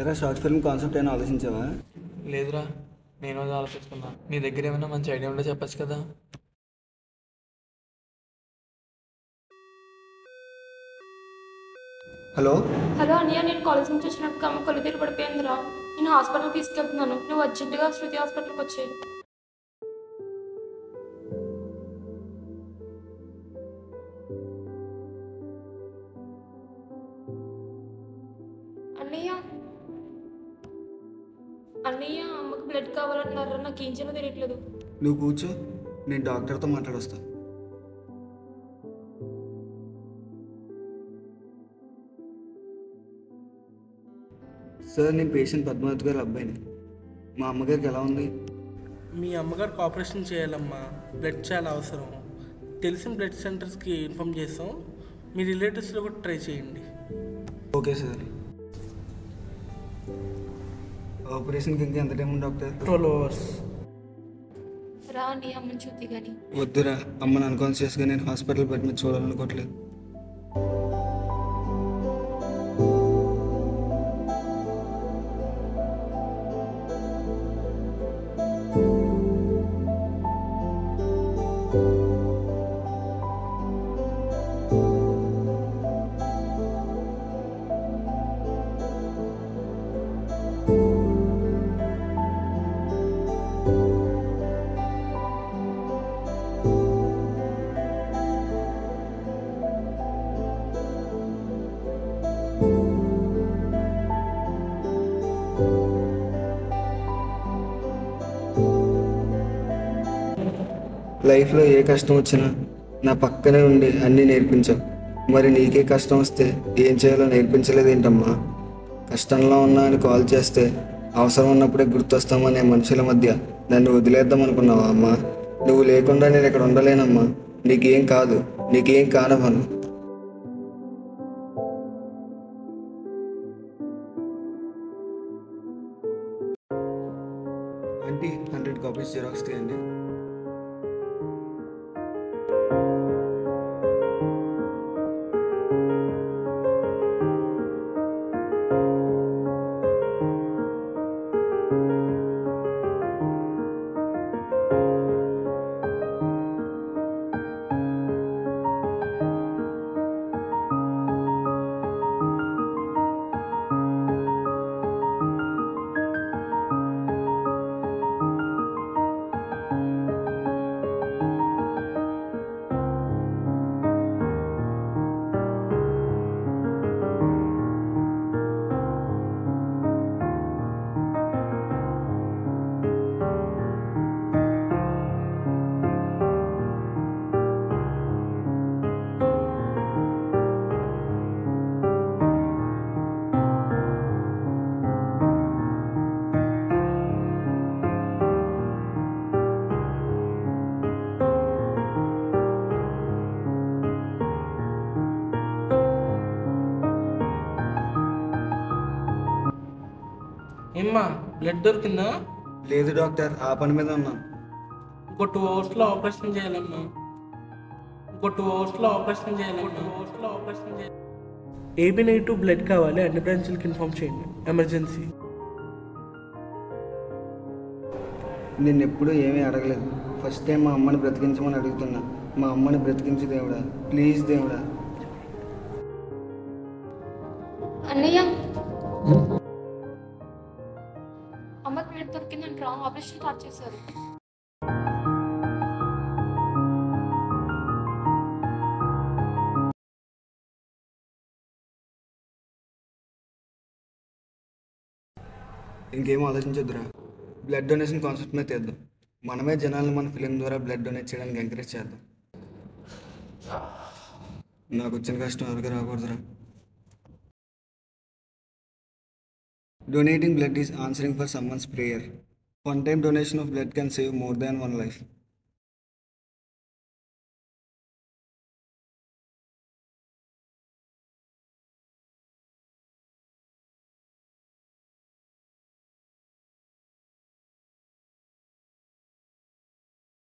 ఎరా short film concept అయినా ఆలోచించావా? లేదురా, నేను అది ఆలోచిస్తున్నా. నీ దగ్గర ఏమైనా మంచి ఐడియా ఉంటే చెప్పచ్చు కదా. హలో హలో అన్నయ్య, నేను కాలేజ్ నుంచి వచ్చినప్పుడు అమ్మ కళ్ళు తిరిగి పడిపోయిందిరా. నేను హాస్పిటల్కి తీసుకెళ్తున్నాను. నువ్వు అర్జెంటుగా శృతి హాస్పిటల్కి వచ్చేయి. అన్నయ్య అన్నయ్య, అమ్మకి బ్లడ్ కావాలంటున్నారా? నాకు ఏం చేయాలో తెలియట్లేదు. నువ్వు కూర్చో, నేను డాక్టర్తో మాట్లాడొస్తా. సార్, నేను పేషెంట్ పద్మావతి గారి అబ్బాయిని. మా అమ్మగారికి ఎలా ఉంది? మీ అమ్మగారికి ఆపరేషన్ చేయాలమ్మా. బ్లడ్ చాలా అవసరం. తెలిసిన బ్లడ్ సెంటర్స్కి ఇన్ఫామ్ చేస్తాం. మీ రిలేటివ్స్లో కూడా ట్రై చేయండి. Okay sir. ఆపరేషన్కి ఇంకా ఎంత టైం ఉంది డాక్టర్? 12 hours. రా అన్నయ్య, అమ్మని చూద్ది కానీ. వద్దురా, అమ్మని అన్కాన్షియస్గా నేను హాస్పిటల్ బెడ్ మీద చూడాలనుకోవట్లేదు. లైఫ్లో ఏ కష్టం వచ్చినా నా పక్కనే ఉండి అన్నీ నేర్పించావు. మరి నీకే కష్టం వస్తే ఏం చేయాలో నేర్పించలేదేంటమ్మా? కష్టంలో ఉన్నా అని కాల్ చేస్తే అవసరం ఉన్నప్పుడే గుర్తొస్తామనే మనుషుల మధ్య నన్ను వదిలేద్దాం అనుకున్నావా అమ్మా? నువ్వు లేకుండా నేను ఇక్కడ ఉండలేనమ్మా. నీకేం కాదు, నీకేం కానవను. అంటే 100 కాపీస్ జిరాక్స్ తీయండి. ఏమ్మా, బ్లడ్ దొరికిందా? లేదు డాక్టర్, ఆ పని మీద ఉన్నాను. ఇంకో 2 hours ఆపరేషన్ చేయాలమ్మా. ఏబీ నెగిటివ్ బ్లడ్ కావాలి. అన్ని బ్రాంచ్లకి ఇన్ఫామ్ చేయండి. ఎమర్జెన్సీ. నిన్ను ఎప్పుడూ ఏమీ అడగలేదు. ఫస్ట్ టైం మా అమ్మని బ్రతికించమని అడుగుతున్నా. మా అమ్మని బ్రతికించు దేవుడా, ప్లీజ్ దేవుడా. అన్నయ్య, అమ్మకి బ్లడ్ దొరికిందంట్రా. ఆపరేషన్ స్టార్ట్ చేశారు. ఇంకేం ఆలోచించొద్దురా, బ్లడ్ డొనేషన్ కాన్సెప్ట్ మీద తెద్దాం. మనమే జనాలను మన ఫిలిం ద్వారా బ్లడ్ డొనేట్ చేయడానికి ఎంకరేజ్ చేద్దాం. నాకు వచ్చిన కష్టం ఎవరికి రాకూడదురా. Donating blood is answering for someone's prayer. One-time donation of blood can save more than one life.